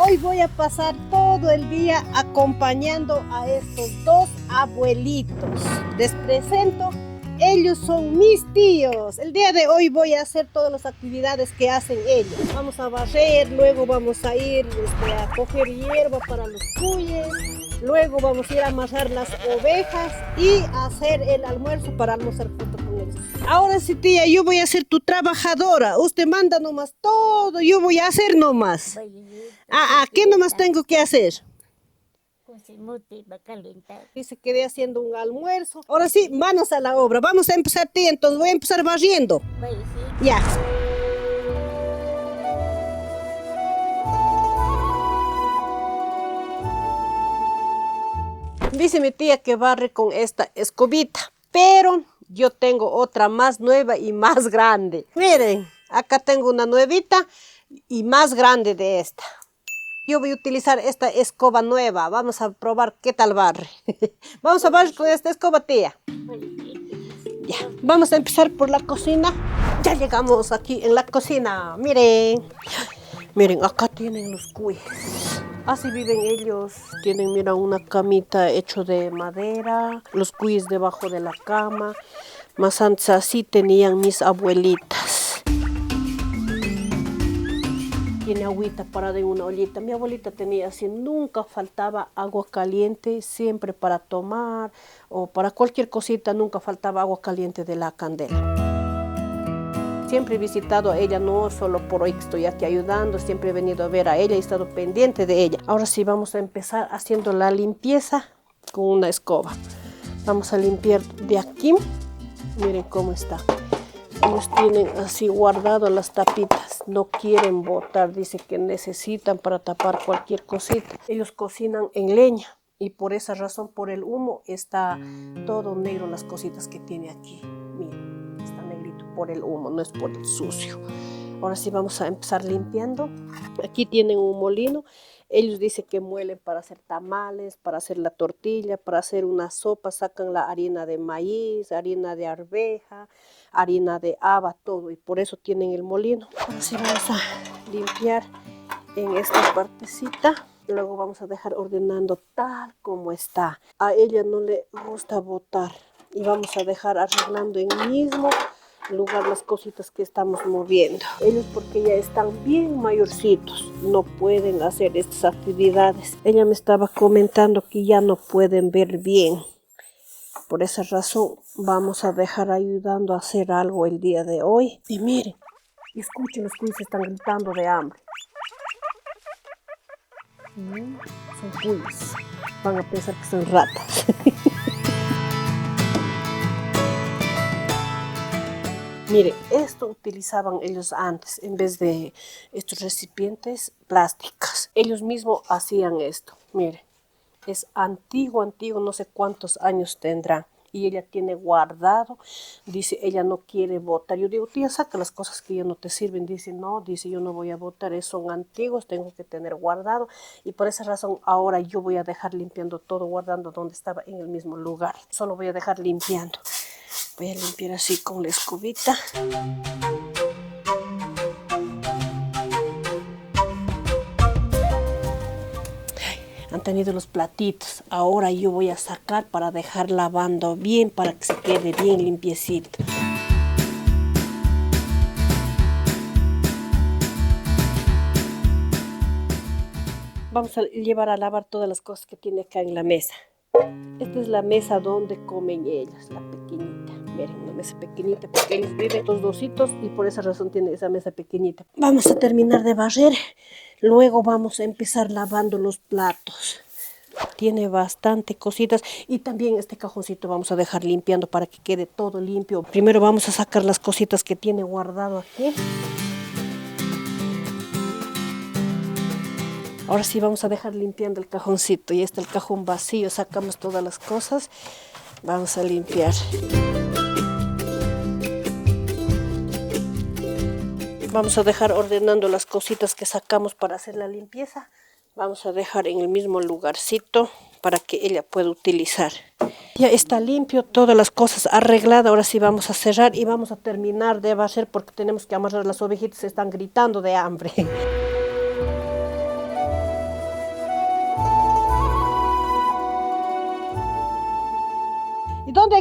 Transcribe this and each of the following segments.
Hoy voy a pasar todo el día acompañando a estos dos abuelitos. Les presento, ellos son mis tíos. El día de hoy voy a hacer todas las actividades que hacen ellos. Vamos a barrer, luego vamos a ir a coger hierba para los cuyes. Luego vamos a ir a amarrar las ovejas y hacer el almuerzo para almorzar junto con ellos. Ahora sí, tía, yo voy a ser tu trabajadora. Usted manda nomás todo, yo voy a hacer nomás. ¿Qué nomás tengo que hacer? Dice que quedé haciendo un almuerzo. Ahora sí, manos a la obra. Vamos a empezar, tía, entonces voy a empezar barriendo. Ya. Dice mi tía que barre con esta escobita, pero yo tengo otra más nueva y más grande. Miren, acá tengo una nuevita y más grande de esta. Yo voy a utilizar esta escoba nueva. Vamos a probar qué tal barre. Vamos a barrer con esta escoba, tía. Ya, vamos a empezar por la cocina. Ya llegamos aquí en la cocina. Miren. Miren, acá tienen los cuyes. Así viven ellos. Tienen, mira, una camita hecha de madera. Los cuyes debajo de la cama. Más antes así tenían mis abuelitas. Tiene agüita parada en una ollita. Mi abuelita tenía así, nunca faltaba agua caliente, siempre para tomar o para cualquier cosita, nunca faltaba agua caliente de la candela. Siempre he visitado a ella, no solo por hoy que estoy aquí ayudando, siempre he venido a ver a ella y he estado pendiente de ella. Ahora sí vamos a empezar haciendo la limpieza con una escoba. Vamos a limpiar de aquí. Miren cómo está. Ellos tienen así guardado las tapitas, no quieren botar, dice que necesitan para tapar cualquier cosita. Ellos cocinan en leña y por esa razón, por el humo, está todo negro las cositas que tiene aquí. Miren, está negrito por el humo, no es por el sucio. Ahora sí vamos a empezar limpiando. Aquí tienen un molino. Ellos dicen que muelen para hacer tamales, para hacer la tortilla, para hacer una sopa. Sacan la harina de maíz, harina de arveja, harina de haba, todo. Y por eso tienen el molino. Ahora sí vamos a limpiar en esta partecita. Luego vamos a dejar ordenando tal como está. A ella no le gusta botar. Y vamos a dejar arreglando en el mismo lugar las cositas que estamos moviendo. Ellos, porque ya están bien mayorcitos, no pueden hacer estas actividades. Ella me estaba comentando que ya no pueden ver bien. Por esa razón vamos a dejar ayudando a hacer algo el día de hoy. Y miren, escuchen, los cuyes están gritando de hambre. Son cuyes. Van a pensar que son ratas. Mire, esto utilizaban ellos antes, en vez de estos recipientes plásticos. Ellos mismos hacían esto. Mire, es antiguo, no sé cuántos años tendrá. Y ella tiene guardado, dice, ella no quiere botar. Yo digo, tía, saca las cosas que ya no te sirven. Dice, no, dice, yo no voy a botar, son antiguos, tengo que tener guardado. Y por esa razón ahora yo voy a dejar limpiando todo, guardando donde estaba en el mismo lugar. Solo voy a dejar limpiando. Voy a limpiar así con la escobita. Han tenido los platitos. Ahora yo voy a sacar para dejar lavando bien, para que se quede bien limpiecito. Vamos a llevar a lavar todas las cosas que tiene acá en la mesa. Esta es la mesa donde comen ellos, la pequeñita. Miren, una mesa pequeñita porque ellos viven los dositos y por esa razón tiene esa mesa pequeñita. Vamos a terminar de barrer, luego vamos a empezar lavando los platos. Tiene bastante cositas y también este cajoncito vamos a dejar limpiando para que quede todo limpio. Primero vamos a sacar las cositas que tiene guardado aquí. Ahora sí vamos a dejar limpiando el cajoncito. Ya está el cajón vacío, sacamos todas las cosas. Vamos a limpiar. Vamos a dejar ordenando las cositas que sacamos para hacer la limpieza. Vamos a dejar en el mismo lugarcito para que ella pueda utilizar. Ya está limpio, todas las cosas arregladas. Ahora sí vamos a cerrar y vamos a terminar de barrer porque tenemos que amarrar las ovejitas, están gritando de hambre.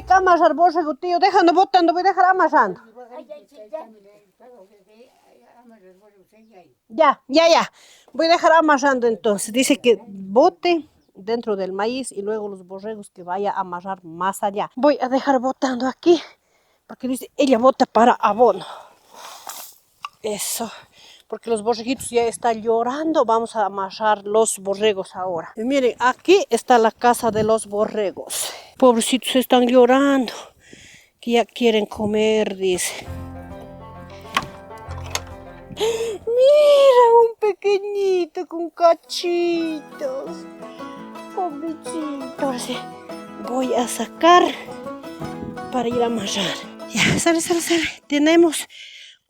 tiene que amarrar borrego, tío. Déjalo botando, voy a dejar amarrando. Ya. Voy a dejar amarrando entonces. Dice que bote dentro del maíz y luego los borregos que vaya a amarrar más allá. Voy a dejar botando aquí porque dice ella bota para abono. Eso. Porque los borreguitos ya están llorando. Vamos a amarrar los borregos ahora. Y miren, aquí está la casa de los borregos. Pobrecitos están llorando. Que ya quieren comer, dice. Mira, un pequeñito con cachitos. Pobrecito. Ahora sí, voy a sacar para ir a amarrar. Ya, sale. Tenemos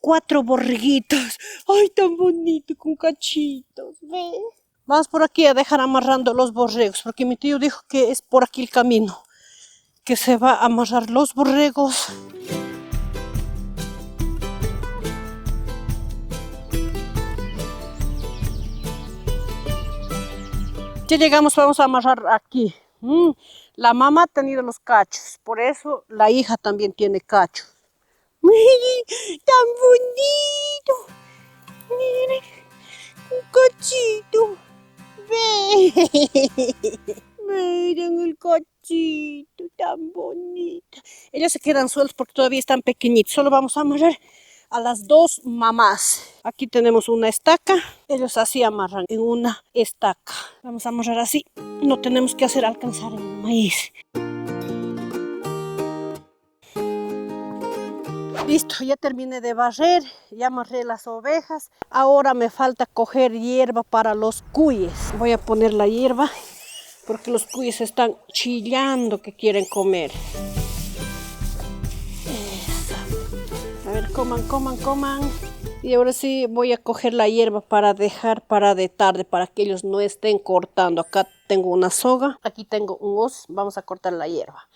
4 borreguitos. Ay, tan bonito, con cachitos. Ve. Vamos por aquí a dejar amarrando los borregos, porque mi tío dijo que es por aquí el camino, que se va a amarrar los borregos. Ya llegamos, vamos a amarrar aquí. La mamá ha tenido los cachos, por eso la hija también tiene cachos. ¡Miren! ¡Tan bonito! ¡Miren! ¡Un cachito! ¡Ve! ¡Miren el cachito! ¡Tan bonito! Ellos se quedan sueltos porque todavía están pequeñitos. Solo vamos a amarrar a las 2 mamás. Aquí tenemos una estaca. Ellos así amarran en una estaca. Vamos a amarrar así. No tenemos que hacer alcanzar el maíz. Listo, ya terminé de barrer, ya amarré las ovejas. Ahora me falta coger hierba para los cuyes. Voy a poner la hierba porque los cuyes están chillando que quieren comer. Eso. A ver, coman. Y ahora sí voy a coger la hierba para dejar para de tarde, para que ellos no estén cortando. Acá tengo una soga, aquí tengo un hoz, vamos a cortar la hierba.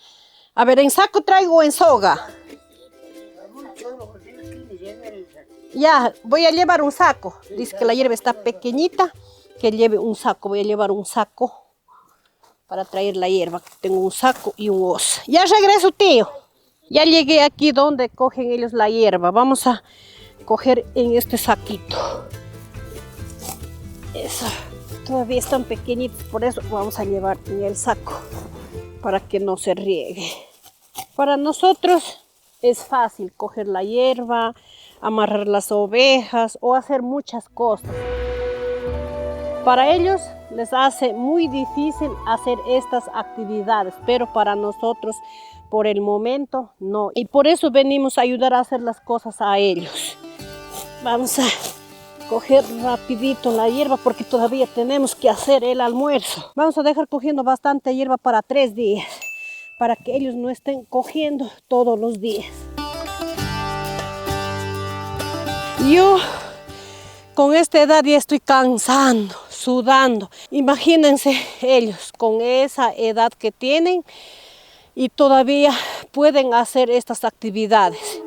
A ver, ¿en saco traigo o en soga? Ya, voy a llevar un saco. Dice que la hierba está pequeñita, que lleve un saco. Voy a llevar un saco para traer la hierba. Tengo un saco y un hoz. Ya regreso, tío. Ya llegué aquí donde cogen ellos la hierba. Vamos a coger en este saquito. Eso. Todavía están pequeñitos, por eso vamos a llevar en el saco para que no se riegue. Para nosotros es fácil coger la hierba, amarrar las ovejas o hacer muchas cosas. Para ellos les hace muy difícil hacer estas actividades, pero para nosotros por el momento no. Y por eso venimos a ayudar a hacer las cosas a ellos. Vamos a coger rapidito la hierba porque todavía tenemos que hacer el almuerzo. Vamos a dejar cogiendo bastante hierba para 3 días. Para que ellos no estén cogiendo todos los días. Yo con esta edad ya estoy cansando, sudando. Imagínense ellos con esa edad que tienen y todavía pueden hacer estas actividades.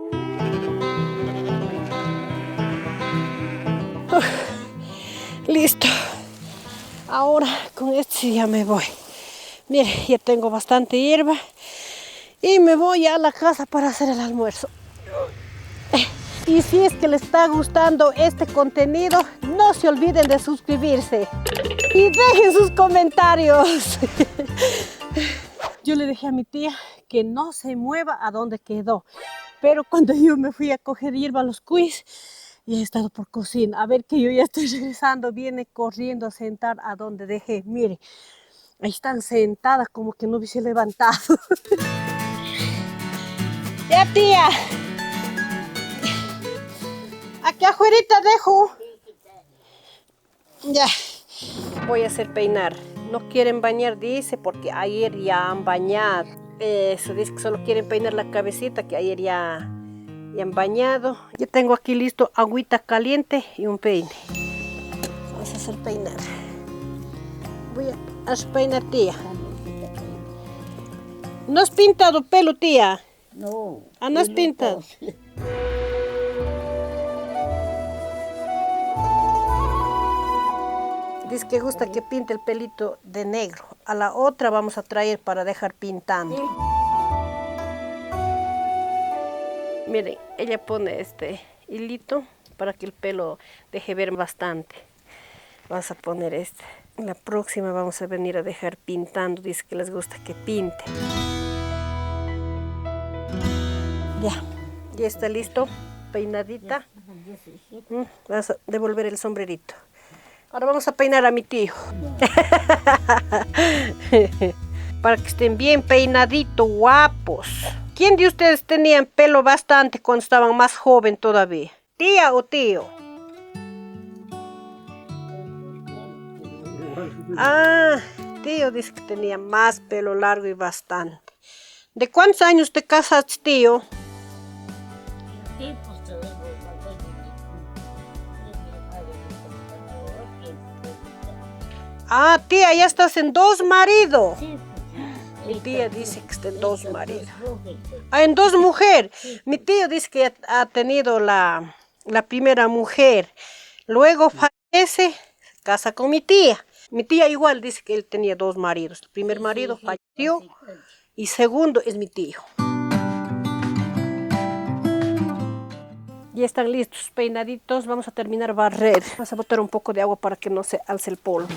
Listo. Ahora con esto ya me voy. Mire, ya tengo bastante hierba y me voy a la casa para hacer el almuerzo. Y si es que les está gustando este contenido, no se olviden de suscribirse y dejen sus comentarios. Yo le dije a mi tía que no se mueva a donde quedó, pero cuando yo me fui a coger hierba a los cuyes, ya he estado por cocina. A ver que yo ya estoy regresando, viene corriendo a sentar a donde dejé. Mire. Ahí están sentadas como que no hubiese levantado. Ya, tía. Aquí afuera dejo. Ya. Voy a hacer peinar. No quieren bañar, dice, porque ayer ya han bañado. Eso, dice que solo quieren peinar la cabecita, que ayer ya han bañado. Ya tengo aquí listo agüita caliente y un peine. Vamos a hacer peinar. Voy a peinar, tía. ¿No has pintado pelo, tía? No. ¿No has pintado? Dice que gusta que pinte el pelito de negro. A la otra vamos a traer para dejar pintando. Miren, ella pone este hilito para que el pelo deje ver bastante. Vamos a poner este. La próxima vamos a venir a dejar pintando. Dice que les gusta que pinte. Ya está listo. Peinadita. Vamos a devolver el sombrerito. Ahora vamos a peinar a mi tío. Para que estén bien peinaditos, guapos. ¿Quién de ustedes tenían pelo bastante cuando estaban más joven todavía? ¿Tía o tío? Ah, tío dice que tenía más pelo largo y bastante. ¿De cuántos años te casaste, tío? Ah, tía, ya estás en 2 maridos. Mi tía dice que está en 2 maridos. Ah, en 2 mujeres. Mi tío dice que ha tenido la primera mujer. Luego fallece, se casa con mi tía. Mi tía igual dice que él tenía 2 maridos. El primer marido falleció y segundo es mi tío. Ya están listos, peinaditos. Vamos a terminar barrer. Vamos a botar un poco de agua para que no se alce el polvo.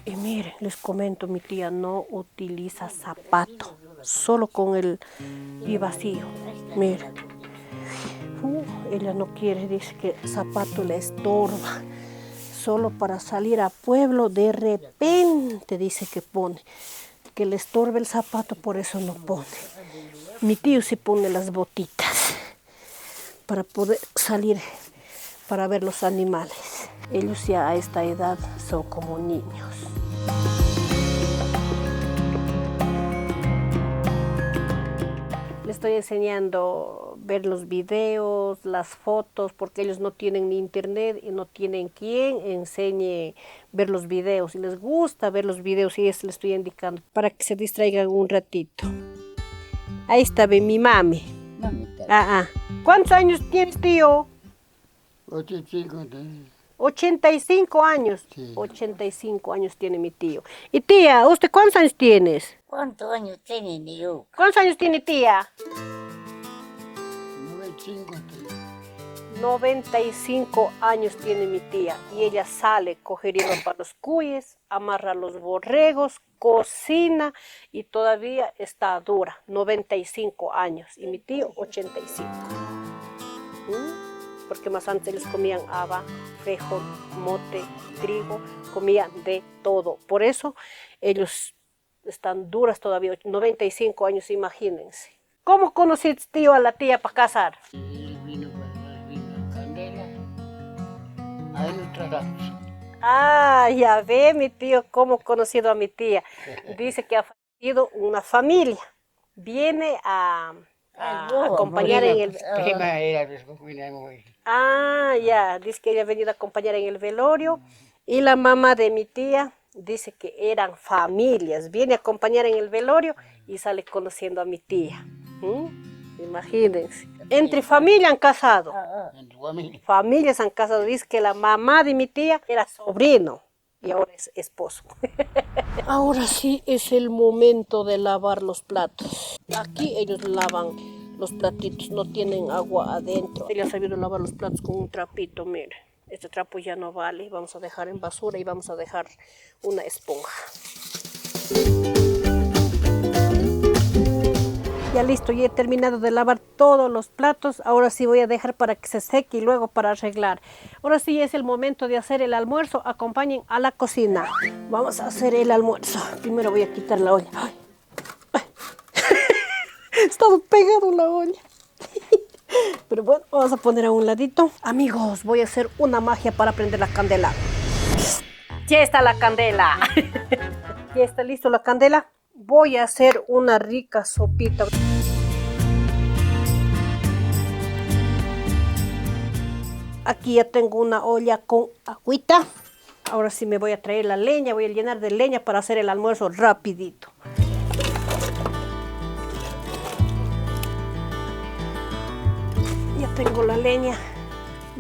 Y miren, les comento, mi tía no utiliza zapato, solo con el pie vacío. Miren, ella no quiere, dice que el zapato le estorba. Solo para salir a pueblo, de repente dice que pone. Que le estorbe el zapato, por eso no pone. Mi tío sí pone las botitas para poder salir, para ver los animales. Ellos ya a esta edad son como niños. Les estoy enseñando ver los videos, las fotos, porque ellos no tienen ni internet y no tienen quien enseñe ver los videos. Y les gusta ver los videos y eso les estoy indicando para que se distraigan un ratito. Ahí está, ve mi mami. ¿Cuántos años tienes, tío? 85. 85 años. Sí. 85 años tiene mi tío. Y tía, ¿usted cuántos años tienes? ¿Cuántos años tiene yo? ¿Cuántos años tiene tía? 95. 95 años tiene mi tía y ella sale, coge hierba para los cuyes, amarra los borregos, cocina y todavía está dura, 95 años y mi tío 85. Porque más antes les comían haba, frijol, mote, trigo, comían de todo. Por eso ellos están duras todavía, 95 años, imagínense. ¿Cómo conociste, tío, a la tía para casar? Vino a Candela. Ahí nos tratamos. Ah, ya ve mi tío cómo ha conocido a mi tía. Dice que ha fallecido una familia. Viene a acompañar en el... Prima era, pues, Ah, ya, dice que ella ha venido a acompañar en el velorio. Y la mamá de mi tía dice que eran familias. Viene a acompañar en el velorio y sale conociendo a mi tía. Imagínense. Entre familia han casado. En tu familia. Familias han casado. Dice que la mamá de mi tía era sobrino y ahora es esposo. Ahora sí es el momento de lavar los platos. Aquí ellos lavan los platitos, no tienen agua adentro. Ella ha sabido lavar los platos con un trapito, mire. Este trapo ya no vale, vamos a dejar en basura y vamos a dejar una esponja. Ya listo, ya he terminado de lavar todos los platos. Ahora sí voy a dejar para que se seque y luego para arreglar. Ahora sí es el momento de hacer el almuerzo. Acompañen a la cocina. Vamos a hacer el almuerzo. Primero voy a quitar la olla. ¡Ay! ¡Ay! Estaba pegado la olla. Pero bueno, vamos a poner a un ladito. Amigos, voy a hacer una magia para prender la candela. Ya está la candela. Ya está listo la candela. Voy a hacer una rica sopita. Aquí ya tengo una olla con agüita. Ahora sí me voy a traer la leña, voy a llenar de leña para hacer el almuerzo rapidito. Ya tengo la leña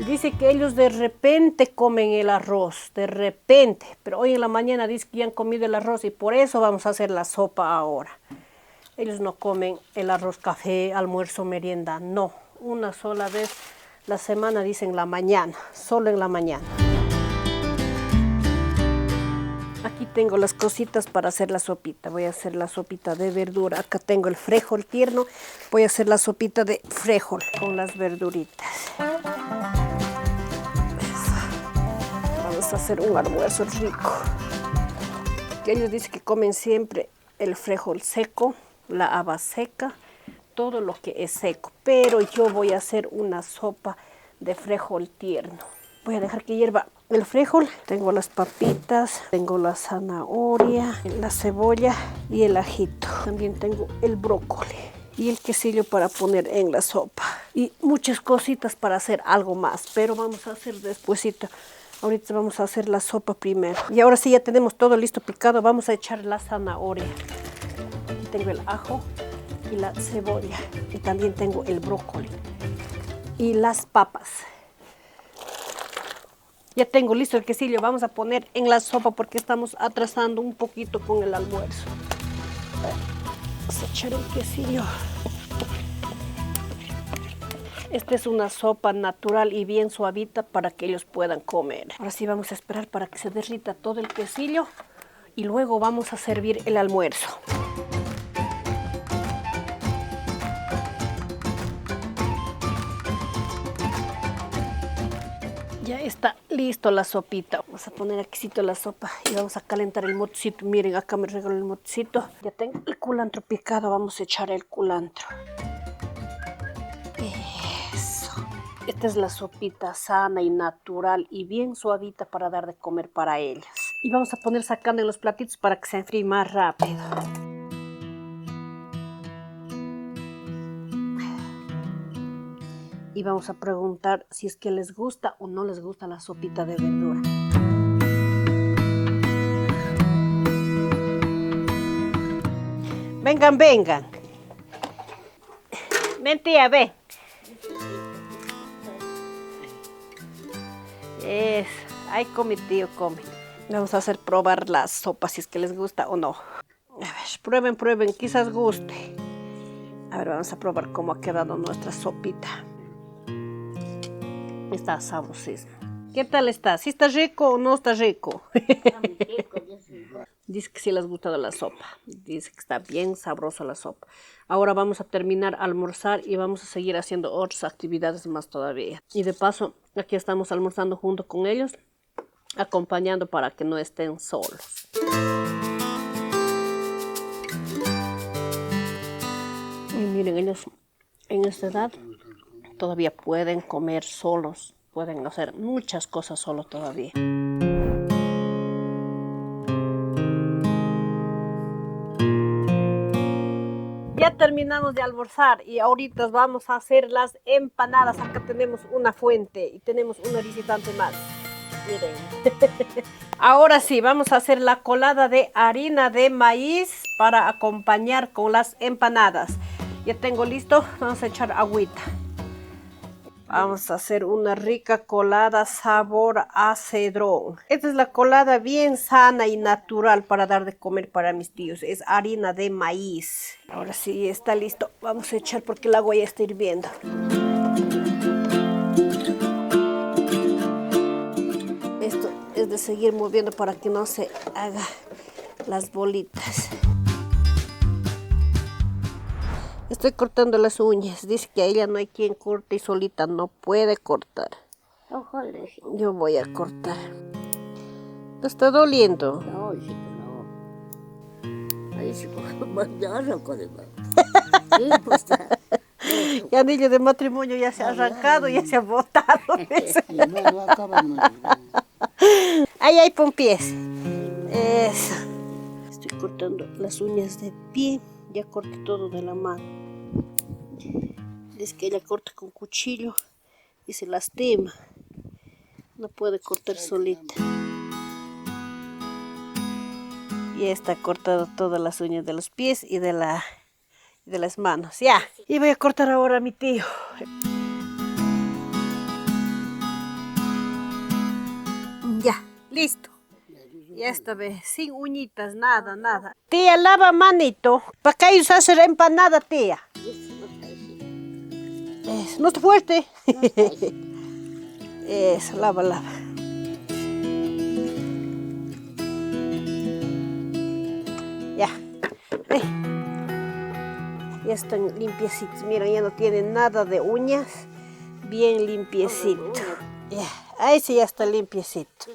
Dice que ellos de repente comen el arroz, de repente. Pero hoy en la mañana dice que ya han comido el arroz y por eso vamos a hacer la sopa ahora. Ellos no comen el arroz, café, almuerzo, merienda, no. Una sola vez la semana, dicen la mañana, solo en la mañana. Aquí tengo las cositas para hacer la sopita. Voy a hacer la sopita de verdura. Acá tengo el frijol tierno. Voy a hacer la sopita de frijol con las verduritas. Vamos a hacer un almuerzo rico. Que ellos dicen que comen siempre el frijol seco, la haba seca, todo lo que es seco. Pero yo voy a hacer una sopa de frijol tierno. Voy a dejar que hierva el frijol. Tengo las papitas, tengo la zanahoria, la cebolla y el ajito. También tengo el brócoli y el quesillo para poner en la sopa. Y muchas cositas para hacer algo más, pero vamos a hacer despuesito. Ahorita vamos a hacer la sopa primero. Y ahora sí ya tenemos todo listo picado, vamos a echar la zanahoria. Aquí tengo el ajo y la cebolla. Y también tengo el brócoli y las papas. Ya tengo listo el quesillo, vamos a poner en la sopa porque estamos atrasando un poquito con el almuerzo. Vamos a echar el quesillo. Esta es una sopa natural y bien suavita para que ellos puedan comer. Ahora sí vamos a esperar para que se derrita todo el quesillo y luego vamos a servir el almuerzo. Ya está listo la sopita. Vamos a poner aquí la sopa y vamos a calentar el motecito. Miren, acá me regaló el motecito. Ya tengo el culantro picado, vamos a echar el culantro. Eso. Esta es la sopita sana y natural y bien suavita para dar de comer para ellas. Y vamos a poner sacando en los platitos para que se enfríe más rápido. Y vamos a preguntar si es que les gusta o no les gusta la sopita de verdura. Vengan, vengan. Ven, tía, ven. Eso. Ay, come, tío, come. Vamos a hacer probar la sopa si es que les gusta o no. A ver, prueben, prueben, quizás guste. A ver, vamos a probar cómo ha quedado nuestra sopita. Está sabrosísimo. ¿Qué tal está? ¿Sí está rico o no está rico? Dice que sí les ha gustado la sopa. Dice que está bien sabrosa la sopa. Ahora vamos a terminar a almorzar y vamos a seguir haciendo otras actividades más todavía. Y de paso, aquí estamos almorzando junto con ellos, acompañando para que no estén solos. Y miren, ellos en esta edad todavía pueden comer solos, pueden hacer muchas cosas solos todavía. Ya terminamos de almorzar y ahorita vamos a hacer las empanadas. Acá tenemos una fuente y tenemos una visitante más. Miren. Ahora sí, vamos a hacer la colada de harina de maíz para acompañar con las empanadas. Ya tengo listo, vamos a echar agüita. Vamos a hacer una rica colada sabor a cedrón. Esta es la colada bien sana y natural para dar de comer para mis tíos. Es harina de maíz. Ahora sí está listo. Vamos a echar porque el agua ya está hirviendo. Esto es de seguir moviendo para que no se haga las bolitas. Estoy cortando las uñas. Dice que a ella no hay quien corte y solita no puede cortar. Ojalá. Yo voy a cortar. ¿Te está doliendo? No, hijito, no. Ahí sí, ya arrancó de más. Sí, pues está. Y anillo de matrimonio ya se ha arrancado, ya se ha botado. Ahí hay pompies. Eso. Estoy cortando las uñas de pie. Ya corté todo de la mano. Dice que ella corta con cuchillo y se lastima. No puede cortar solita. Ya está cortado todas las uñas de los pies y de las manos. Ya. Y voy a cortar ahora a mi tío. Listo. Ya está, ve, sin uñitas, nada, nada. Tía, lava manito. ¿Para qué ellos hacen empanada, tía? Eso, no está fuerte. Eso, lava, lava. Ya. Ya están limpiecitos. Miren, ya no tienen nada de uñas. Bien limpiecito. Ya, ahí sí ya está limpiecito.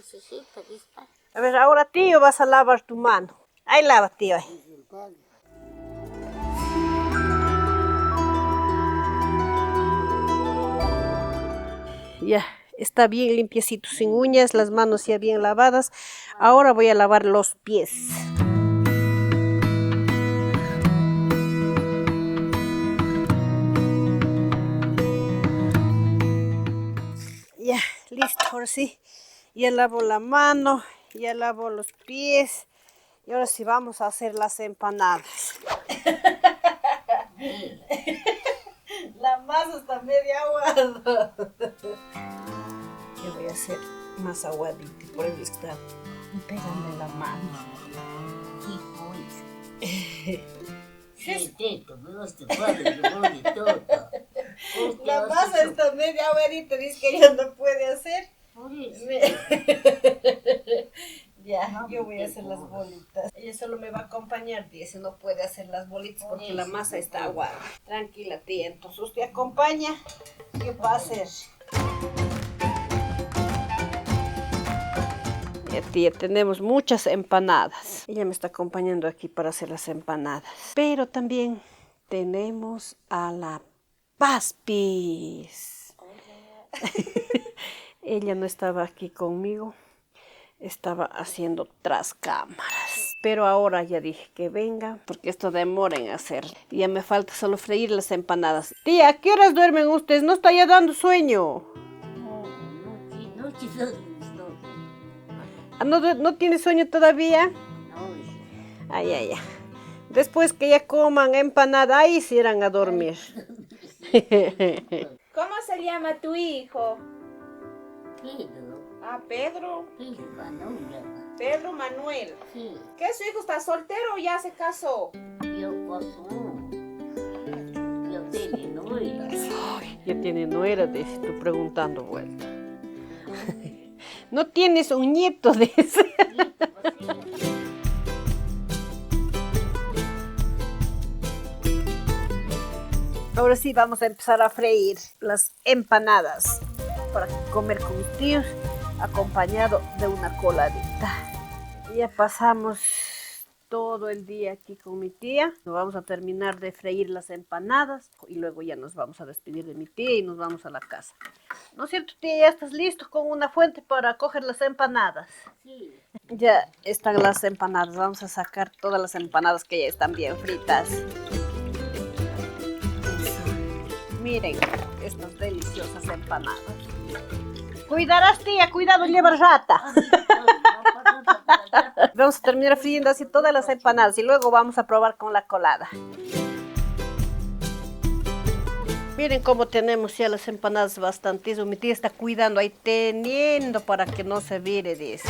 A ver, ahora tío vas a lavar tu mano. Ahí lava, tío. Ahí. Ya, está bien limpiecito, sin uñas, las manos ya bien lavadas. Ahora voy a lavar los pies. Ya, listo, ahora sí. Ya lavo la mano, ya lavo los pies. Y ahora sí vamos a hacer las empanadas. La masa está media aguada. Yo voy a hacer más aguadita, por eso está pegando la mano. La masa está media aguadita, dice que ella no puede hacer. Ya, yo voy a hacer las bolitas. Ella solo me va a acompañar, dice, no puede hacer las bolitas porque la masa está aguada. Tranquila, tía, entonces usted acompaña, yo voy a hacer. Ya, tía, tenemos muchas empanadas. Ella me está acompañando aquí para hacer las empanadas. Pero también tenemos a la Paspis. Ella no estaba aquí conmigo. Estaba haciendo tras cámaras. Pero ahora ya dije que venga, porque esto demora en hacer. Y ya me falta solo freír las empanadas. Tía, ¿a qué horas duermen ustedes? ¿No está ya dando sueño? ¿No tiene sueño todavía? Ay, ay, ay. Después que ya coman empanada, ahí se irán a dormir. ¿Cómo se llama tu hijo? Pedro. Ah, Pedro. Pedro Manuel. Pedro Manuel. Sí, ¿Qué su hijo está soltero o ya se casó? yo casó. Yo tengo nuera. Ay, ya tiene nuera, de estoy preguntando vuelta. No tienes un nieto de ese. Ahora sí vamos a empezar a freír las empanadas para comer con mis tíos, acompañado de una coladita. Ya pasamos todo el día aquí con mi tía. Nos vamos a terminar de freír las empanadas y luego ya nos vamos a despedir de mi tía y nos vamos a la casa. ¿No es cierto, tía? ¿Ya estás listo con una fuente para coger las empanadas? Sí. Ya están las empanadas. Vamos a sacar todas las empanadas que ya están bien fritas. Miren estas deliciosas empanadas. Cuidarás, tía, cuidado, lleva rata. Vamos a terminar friendo así todas las empanadas y luego vamos a probar con la colada. Miren cómo tenemos ya las empanadas bastantes. Mi tía está cuidando ahí, teniendo para que no se vire, dice.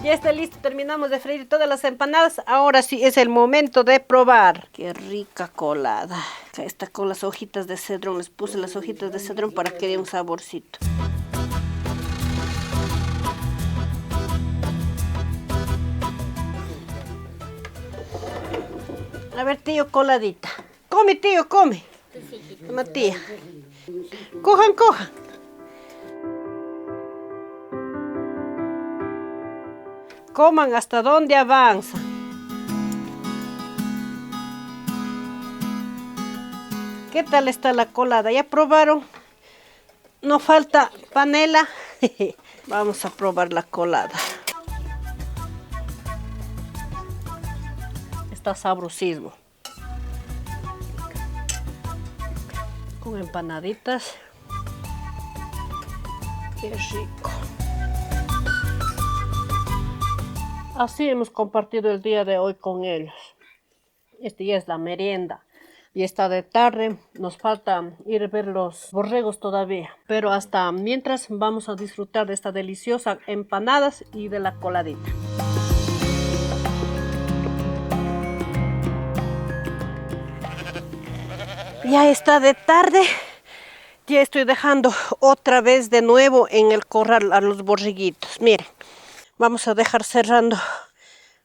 Ya está listo, terminamos de freír todas las empanadas. Ahora sí es el momento de probar. Qué rica colada. Acá está con las hojitas de cedrón. Les puse las hojitas de cedrón para que dé un saborcito. A ver, tío, coladita. Come, tío, come. Toma, tía. Cojan, cojan. Coman hasta donde avanza. ¿Qué tal está la colada? ¿Ya probaron? No falta panela. Vamos a probar la colada. Está sabrosísimo. Con empanaditas. Qué rico. Así hemos compartido el día de hoy con ellos. Este ya es la merienda. Y está de tarde, nos falta ir a ver los borregos todavía. Pero hasta mientras vamos a disfrutar de esta deliciosa empanadas y de la coladita. Ya está de tarde. Ya estoy dejando otra vez de nuevo en el corral a los borreguitos. Miren, vamos a dejar cerrando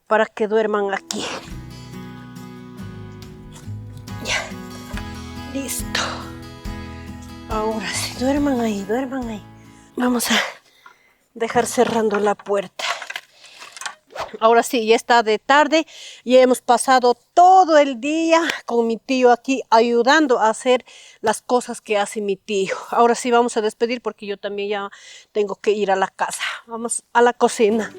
para que duerman aquí. Ya, listo. Ahora sí, duerman ahí, duerman ahí. Vamos a dejar cerrando la puerta. Ahora sí, ya está de tarde, ya hemos pasado todo el día con mi tío aquí ayudando a hacer las cosas que hace mi tío. Ahora sí vamos a despedir porque yo también ya tengo que ir a la casa. Vamos a la cocina.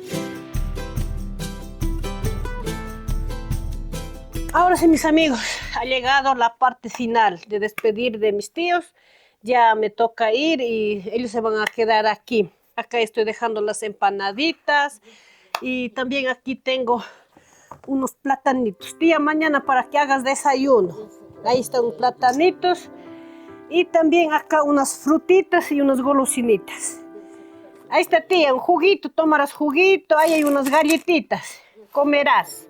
Ahora sí, mis amigos, ha llegado la parte final de despedir de mis tíos. Ya me toca ir y ellos se van a quedar aquí. Acá estoy dejando las empanaditas. Y también aquí tengo unos platanitos. Tía, mañana para que hagas desayuno. Ahí están unos platanitos. Y también acá unas frutitas y unas golosinitas. Ahí está, tía, un juguito. Tomarás juguito. Ahí hay unas galletitas. Comerás.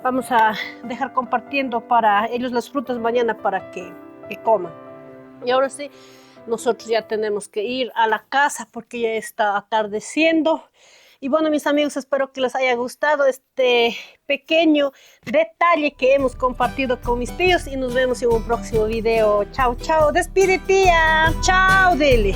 Vamos a dejar compartiendo para ellos las frutas mañana para que coman. Y ahora sí, nosotros ya tenemos que ir a la casa porque ya está atardeciendo. Y bueno, mis amigos, espero que les haya gustado este pequeño detalle que hemos compartido con mis tíos y nos vemos en un próximo video. Chao, chao. Despide, tía. Chao, dele.